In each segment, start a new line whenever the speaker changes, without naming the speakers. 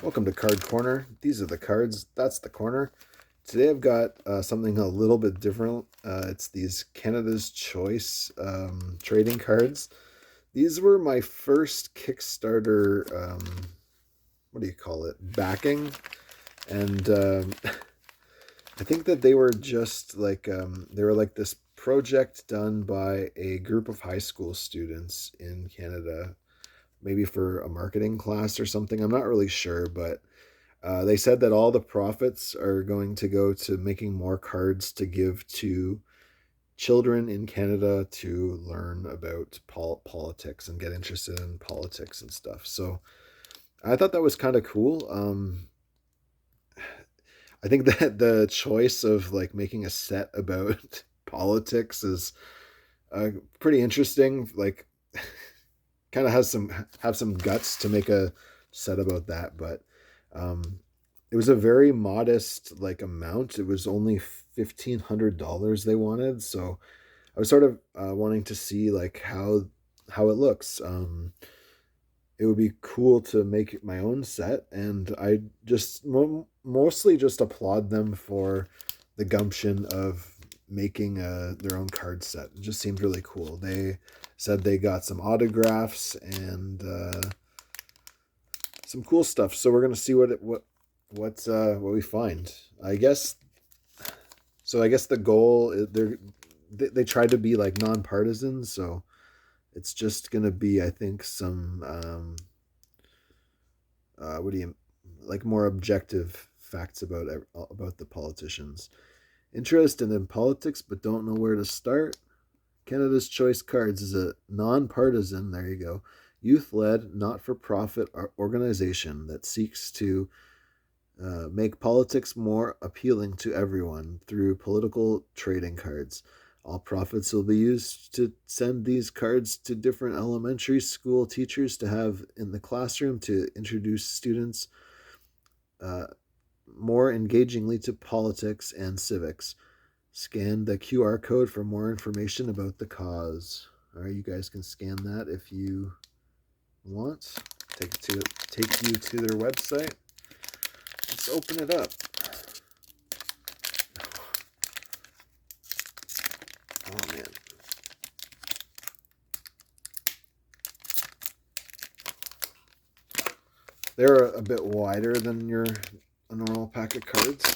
Welcome to Card Corner. These are the cards. That's the corner. Today I've got something a little bit different. It's these Canada's Choice trading cards. These were my first Kickstarter, what do you call it, backing. And I think that they were just like, they were like this project done by a group of high school students in Canada, maybe for a marketing class or something. I'm not really sure, but they said that all the profits are going to go to making more cards to give to children in Canada to learn about politics and get interested in politics and stuff. So I thought that was kind of cool. I think that the choice of like making a set about politics is pretty interesting. Like, kind of has some guts to make a set about that, but um, it was a very modest like amount. It was only $1,500 they wanted, so I was sort of wanting to see like how it looks. It would be cool to make my own set, and I just mostly just applaud them for the gumption of making their own card set. It just seemed really cool. They said they got some autographs and some cool stuff. So we're gonna see what we find. I guess so. I guess the goal is they tried to be like nonpartisan, so it's just gonna be, I think, some what do you like, more objective facts about the politicians. Interested in politics but don't know where to start? Canada's Choice Cards is a nonpartisan, there you go, youth-led, not-for-profit organization that seeks to make politics more appealing to everyone through political trading cards. All profits will be used to send these cards to different elementary school teachers to have in the classroom to introduce students uh, more engagingly to politics and civics. Scan the QR code for more information about the cause. All right, you guys can scan that if you want. Take you to their website. Let's open it up. Oh man. They're a bit wider than a normal pack of cards.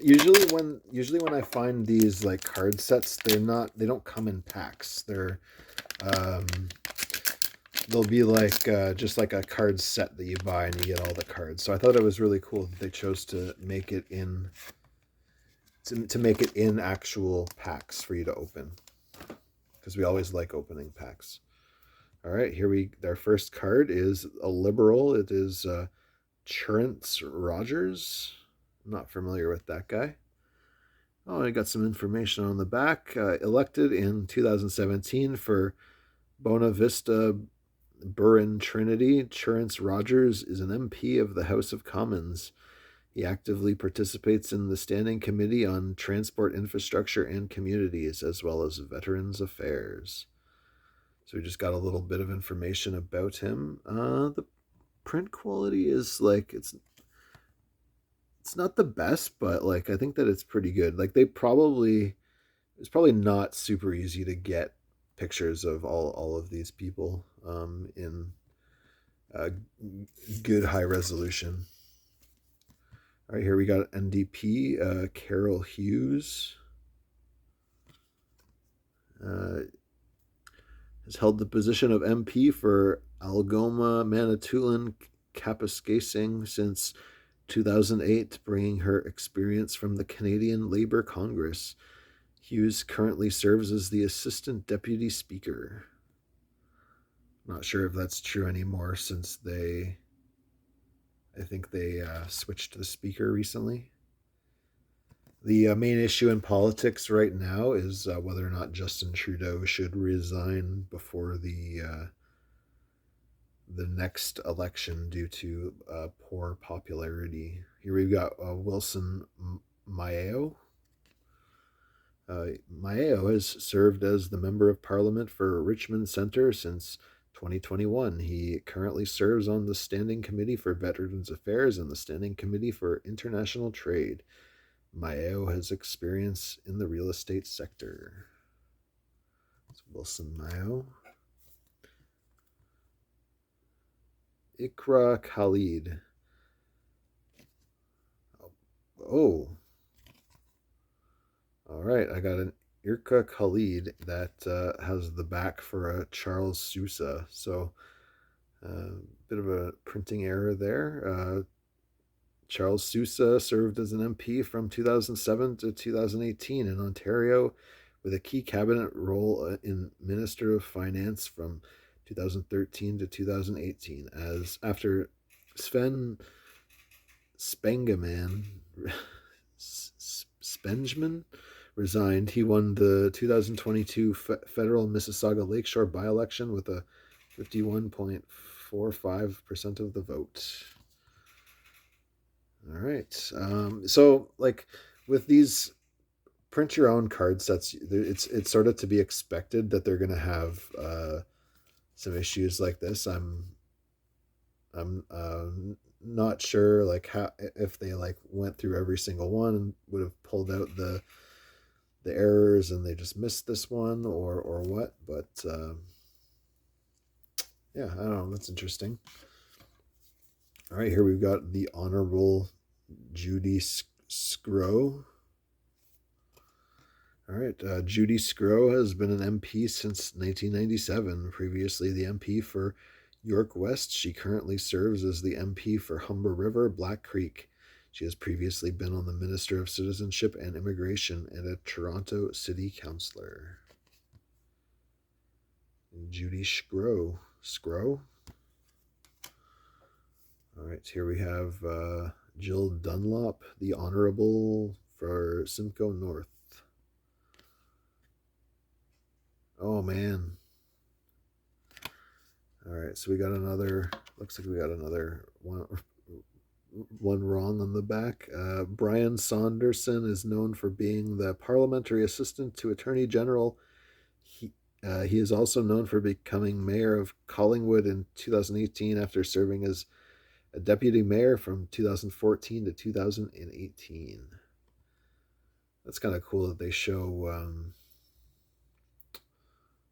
Usually when I find these like card sets, they don't come in packs. Um they'll be like just like a card set that you buy and you get all the cards. So I thought it was really cool that they chose to make it in actual packs for you to open, because we always like opening packs. All right, our first card is a liberal. It is Churence Rogers. I'm not familiar with that guy. Oh, I got some information on the back. Elected in 2017 for Bona Vista Burin Trinity, Churence Rogers is an MP of the House of Commons. He actively participates in the Standing Committee on Transport Infrastructure and Communities, as well as Veterans Affairs. So we just got a little bit of information about him. The print quality is like it's not the best, but like I think that it's pretty good. Like it's probably not super easy to get pictures of all of these people in uh, good high resolution. All right, here we got NDP, Carol Hughes. Uh, has held the position of MP for Algoma, Manitoulin, Kapuskasing since 2008, bringing her experience from the Canadian Labour Congress. Hughes currently serves as the Assistant Deputy Speaker. Not sure if that's true anymore since I think they switched to the Speaker recently. The main issue in politics right now is whether or not Justin Trudeau should resign before the next election due to poor popularity. Here we've got Wilson Maeo. Maeo has served as the Member of Parliament for Richmond Centre since 2021. He currently serves on the Standing Committee for Veterans Affairs and the Standing Committee for International Trade. Mayo has experience in the real estate sector. It's Wilson Mayo. Ikra Khalid. Oh. All right. I got an Irka Khalid that has the back for a Charles Sousa. So a bit of a printing error there. Charles Sousa served as an MP from 2007 to 2018 in Ontario with a key cabinet role in Minister of Finance from 2013 to 2018. As after Sven Spengeman Spengeman resigned, he won the 2022 federal Mississauga Lakeshore by-election with a 51.45% of the vote. All right. So like with these print your own card sets, it's sort of to be expected that they're going to have some issues like this. I'm not sure like how if they like went through every single one and would have pulled out the errors and they just missed this one or what. But yeah, I don't know. That's interesting. All right, here we've got the Honorable Judy Scrow. All right, Judy Scrow has been an MP since 1997. Previously the MP for York West, she currently serves as the MP for Humber River, Black Creek. She has previously been on the Minister of Citizenship and Immigration and a Toronto City Councillor. Judy Scrow. Scrow? All right, here we have Jill Dunlop, the Honorable for Simcoe North. Oh, man. All right, so we got another, looks like we got another one wrong on the back. Brian Saunderson is known for being the parliamentary assistant to Attorney General. He is also known for becoming mayor of Collingwood in 2018 after serving as a deputy mayor from 2014 to 2018. That's kind of cool that they show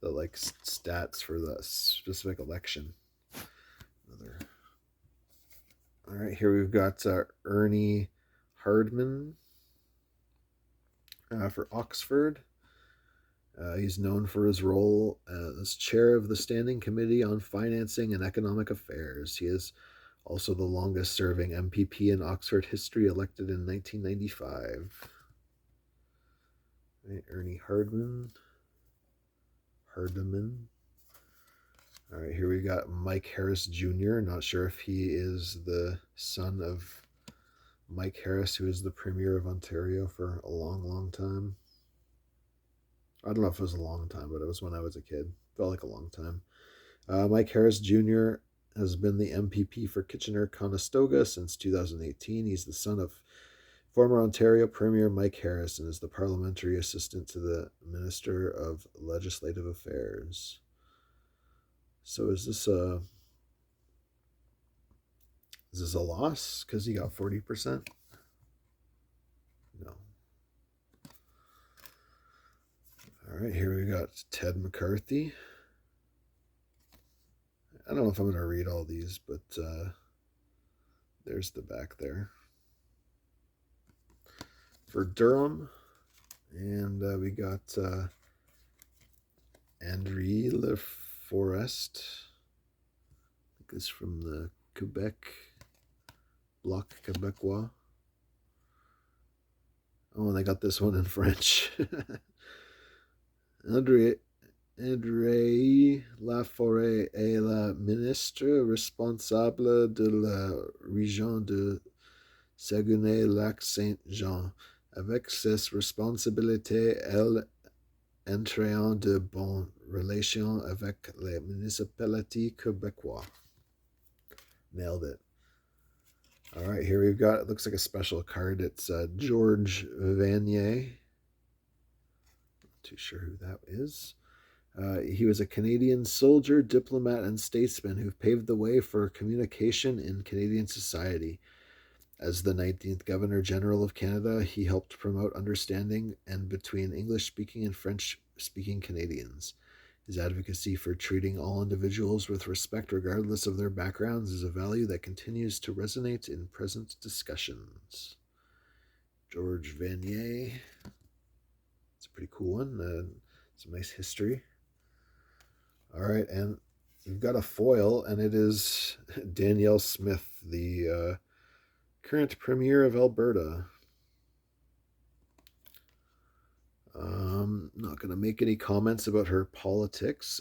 the like stats for the specific election. All right, here we've got Ernie Hardman for Oxford. He's known for his role as chair of the Standing Committee on Financing and Economic Affairs. He is also the longest serving MPP in Oxford history, elected in 1995. Right, Ernie Hardman. All right, here we got Mike Harris Jr. Not sure if he is the son of Mike Harris, who is the Premier of Ontario for a long, long time. I don't know if it was a long time, but it was when I was a kid. Felt like a long time. Mike Harris Jr. has been the MPP for Kitchener-Conestoga since 2018. He's the son of former Ontario Premier Mike Harris and is the parliamentary assistant to the Minister of Legislative Affairs. So is this a loss because he got 40%? No. All right, here we got Ted McCarthy. I don't know if I'm going to read all these, but there's the back there. For Durham, and we got André Leforest. I think this is from the Quebec, Bloc Québécois. Oh, and they got this one in French. André Laforêt est la ministre responsable de la région de Saguenay-Lac-Saint-Jean. Avec ses responsabilités, elle entretient de bonnes relations avec les municipalités québécois. Nailed it. All right, here we've got, it looks like a special card. It's George Vanier. Not too sure who that is. He was a Canadian soldier, diplomat, and statesman who paved the way for communication in Canadian society. As the 19th Governor General of Canada, he helped promote understanding and between English speaking and French speaking Canadians. His advocacy for treating all individuals with respect regardless of their backgrounds is a value that continues to resonate in present discussions. George Vanier. It's a pretty cool one. Some nice history. All right, and we've got a foil, and it is Danielle Smith, the current Premier of Alberta. Not going to make any comments about her politics,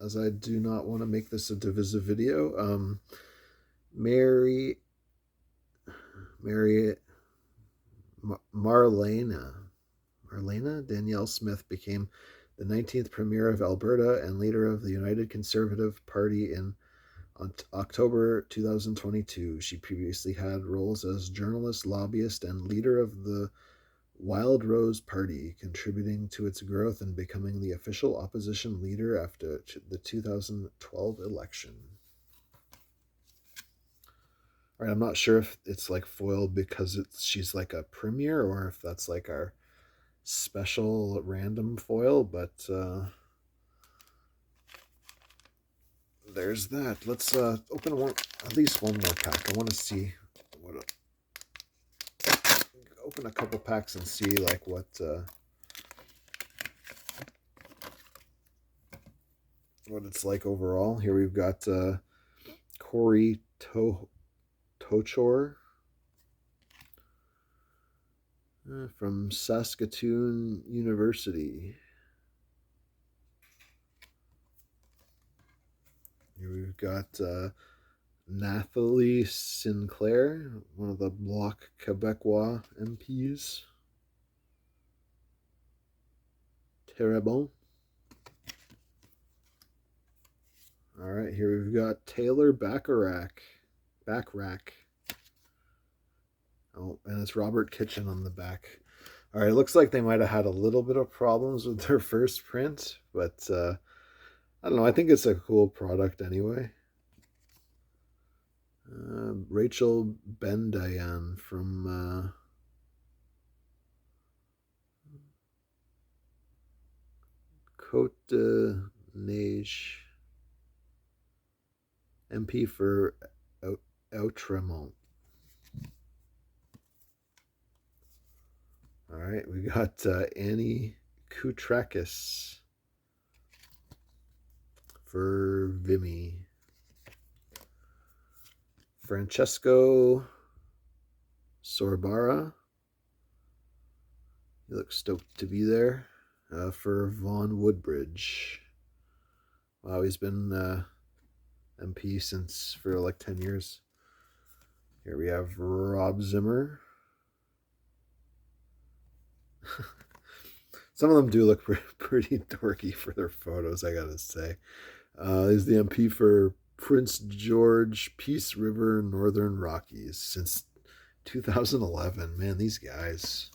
as I do not want to make this a divisive video. Mary Marlena Danielle Smith became the 19th Premier of Alberta and leader of the United Conservative Party in October 2022. She previously had roles as journalist, lobbyist, and leader of the Wild Rose Party, contributing to its growth and becoming the official opposition leader after the 2012 election. All right, I'm not sure if it's like foil because she's like a premier or if that's like our special random foil, but there's that. Let's open at least one more pack. I want to see open a couple packs and see like what it's like overall. Here we've got Corey Tochor from Saskatoon University. Here we've got Nathalie Sinclair, one of the Bloc Québécois MPs. Très bon. All right, here we've got Taylor Bacharach. Oh, and it's Robert Kitchen on the back. All right, it looks like they might have had a little bit of problems with their first print, but I don't know. I think it's a cool product anyway. Rachel Bendayan from Côte de Neige, MP for Outremont. All right, we got Annie Koutrakis for Vimy. Francesco Sorbara. He looks stoked to be there for Vaughan Woodbridge. Wow, he's been MP for like 10 years. Here we have Rob Zimmer. Some of them do look pretty dorky for their photos, I gotta say. He's the MP for Prince George, Peace River, Northern Rockies since 2011. Man, these guys.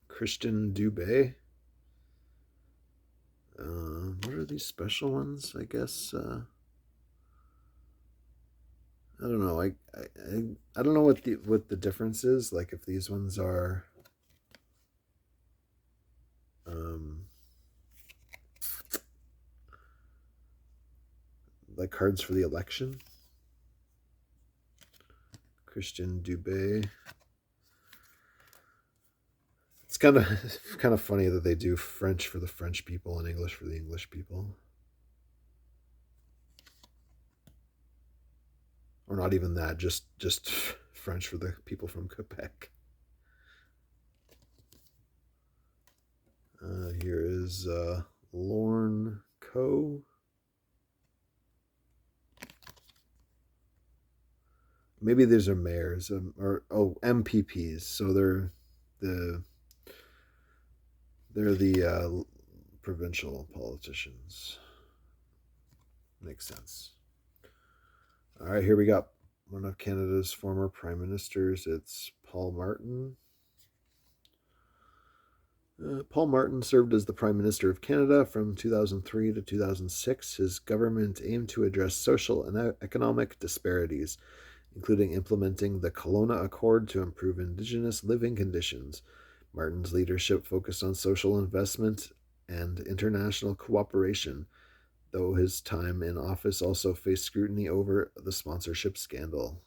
Christian Dubé. What are these special ones? I guess. I don't know. I don't know what the difference is. Like if these ones are. Like cards for the election. Christian Dubé. It's kind of funny that they do French for the French people and English for the English people. Or not even that, just French for the people from Quebec. Here is Lorne Coe. Maybe these are mayors or MPPs. So they're the provincial politicians. Makes sense. All right, here we got one of Canada's former prime ministers. It's Paul Martin. Paul Martin served as the Prime Minister of Canada from 2003 to 2006. His government aimed to address social and economic disparities, including implementing the Kelowna Accord to improve Indigenous living conditions. Martin's leadership focused on social investment and international cooperation, though his time in office also faced scrutiny over the sponsorship scandal.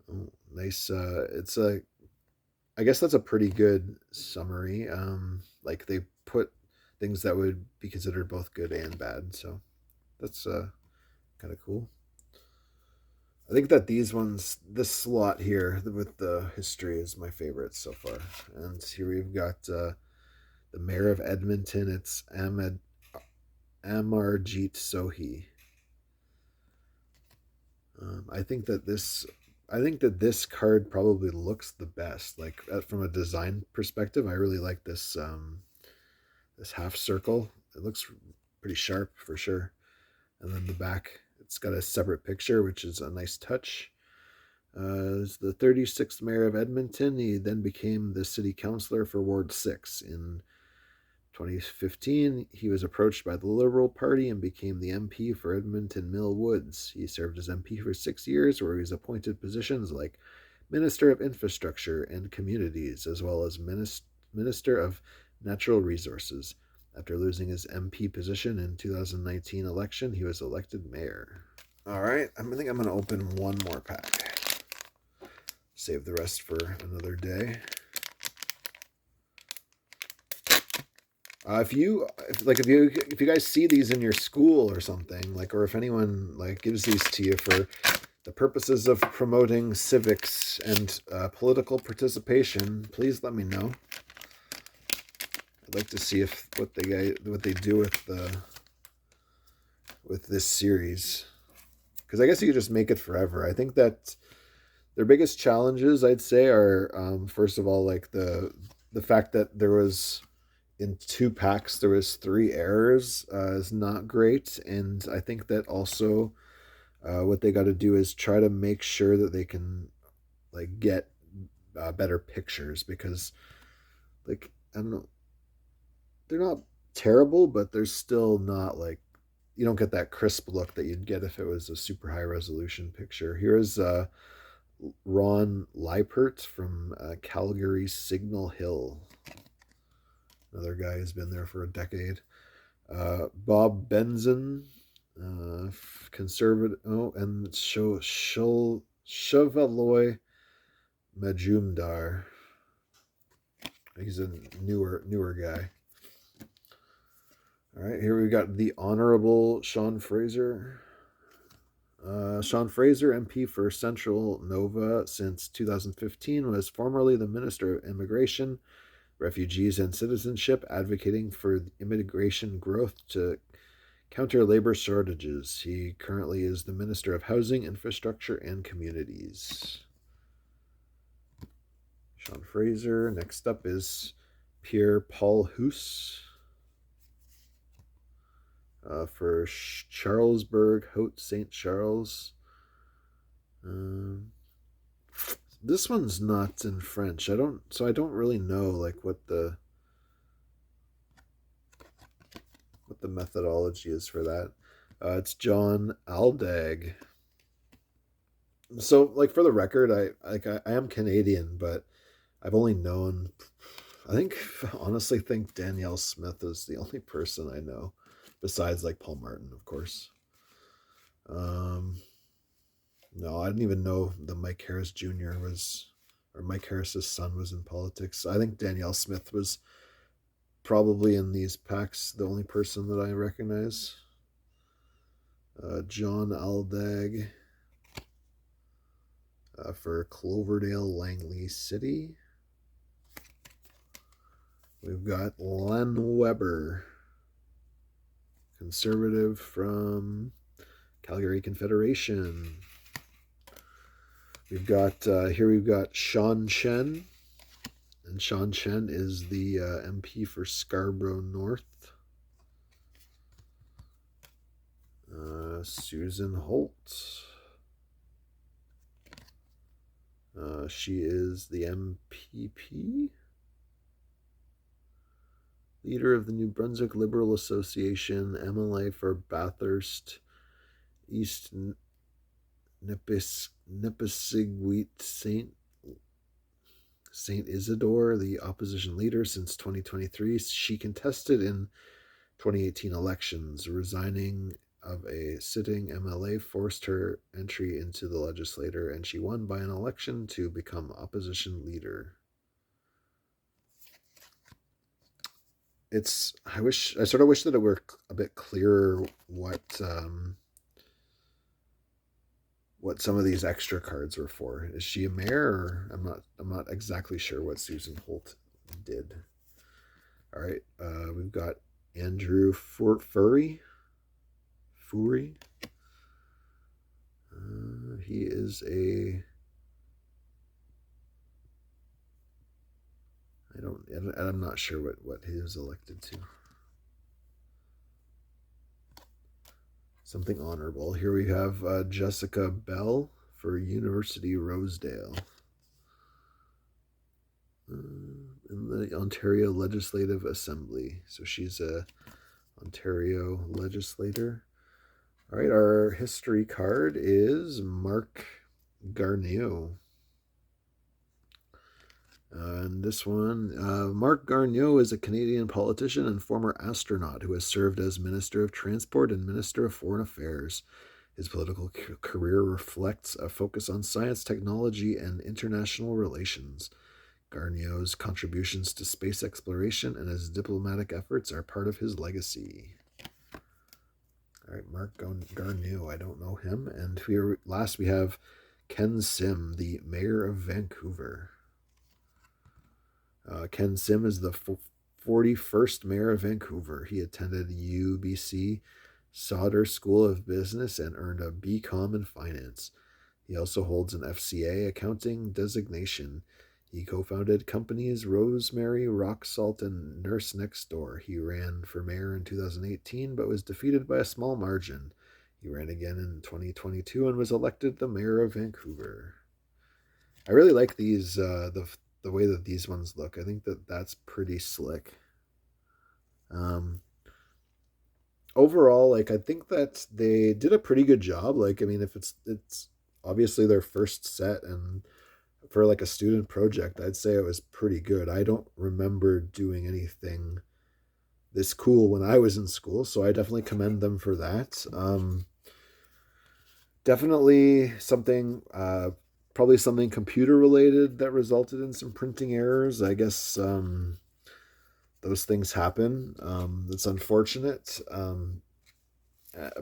Oh, nice. It's a. I guess that's a pretty good summary. Like they put things that would be considered both good and bad, so that's kind of cool. I think that these ones, this slot here with the history, is my favorite so far. And here we've got the mayor of Edmonton. It's Amarjeet Sohi. I think that this card probably looks the best. Like from a design perspective, I really like this half circle. It looks pretty sharp for sure. And then the back, it's got a separate picture, which is a nice touch. As the 36th mayor of Edmonton, he then became the city councillor for Ward 6. In 2015, he was approached by the Liberal Party and became the MP for Edmonton Mill Woods. He served as MP for 6 years, where he was appointed positions like Minister of Infrastructure and Communities, as well as Minister of Natural Resources. After losing his MP position in 2019 election, he was elected mayor. All right, I think I'm going to open one more pack. Save the rest for another day. If you guys see these in your school or something, like, or if anyone like gives these to you for the purposes of promoting civics and political participation, please let me know. I'd like to see what they do with this series, because I guess you could just make it forever. I think that their biggest challenges, I'd say, are first of all, like the fact that there was, in 2 packs there was 3 errors, is not great. And I think that also what they got to do is try to make sure that they can like get better pictures, because like I don't know, they're not terrible, but they're still not like, you don't get that crisp look that you'd get if it was a super high resolution picture. Here's Ron Leipert from Calgary Signal Hill. Another guy who's been there for a decade. Bob Benson, conservative. Oh, and Chevaloy Majumdar. He's a newer guy. All right, here we got the Honorable Sean Fraser. Sean Fraser, MP for Central Nova since 2015, was formerly the Minister of Immigration, Refugees and Citizenship, advocating for immigration growth to counter labor shortages. He currently is the Minister of Housing, Infrastructure, and Communities. Sean Fraser. Next up is Pierre Paul Hoos for Charlesbourg, Haute Saint Charles. This one's not in French. I don't really know like what the methodology is for that. It's John Aldag. So, like, for the record, I am Canadian, but I've only known. I honestly think Danielle Smith is the only person I know, besides like Paul Martin, of course. No, I didn't even know that Mike Harris Jr. Mike Harris's son was in politics. I think Danielle Smith was probably in these packs the only person that I recognize. John Aldag for Cloverdale Langley City. We've got Len Weber, Conservative from Calgary Confederation. We've got Sean Chen, and Sean Chen is the MP for Scarborough North. Susan Holt. She is the MPP. leader of the New Brunswick Liberal Association, MLA for Bathurst, East Nipissiguit Saint Isidore, the opposition leader since 2023. She contested in 2018 elections. Resigning of a sitting MLA forced her entry into the legislature, and she won by an election to become opposition leader. I sort of wish that it were a bit clearer what some of these extra cards were for. Is she a mayor? Or I'm not exactly sure what Susan Holt did. All right, we've got Andrew Furry. He is I'm not sure what he was elected to. Something honorable. Here we have Jessica Bell for University Rosedale. In the Ontario Legislative Assembly. So she's a Ontario legislator. All right, our history card is Marc Garneau. And this one, Marc Garneau is a Canadian politician and former astronaut who has served as Minister of Transport and Minister of Foreign Affairs. His political career reflects a focus on science, technology, and international relations. Garneau's contributions to space exploration and his diplomatic efforts are part of his legacy. All right, Marc Garneau, I don't know him. And here, last we have Ken Sim, the Mayor of Vancouver. Ken Sim is the 41st Mayor of Vancouver. He attended UBC Sauder School of Business and earned a BCom in Finance. He also holds an FCA accounting designation. He co-founded companies Rosemary, Rock Salt, and Nurse Next Door. He ran for mayor in 2018, but was defeated by a small margin. He ran again in 2022 and was elected the mayor of Vancouver. I really like these, the way that these ones look. I think that's pretty slick. Overall, like, I think that they did a pretty good job. Like, I mean, if it's obviously their first set, and for like a student project, I'd say it was pretty good. I don't remember doing anything this cool when I was in school, so I definitely commend them for that. Definitely something, probably something computer related that resulted in some printing errors. I guess those things happen. It's unfortunate.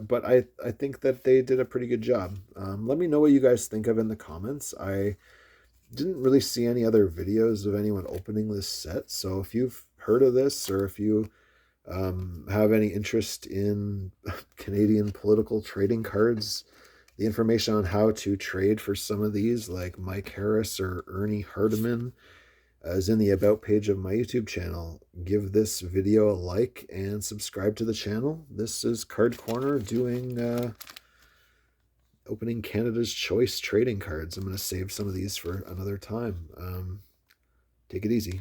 But I think that they did a pretty good job. Let me know what you guys think of in the comments. I didn't really see any other videos of anyone opening this set, so if you've heard of this, or if you have any interest in Canadian political trading cards, the information on how to trade for some of these, like Mike Harris or Ernie Hardiman, is in the About page of my YouTube channel. Give this video a like and subscribe to the channel. This is Card Corner doing opening Canada's Choice trading cards. I'm going to save some of these for another time. Take it easy.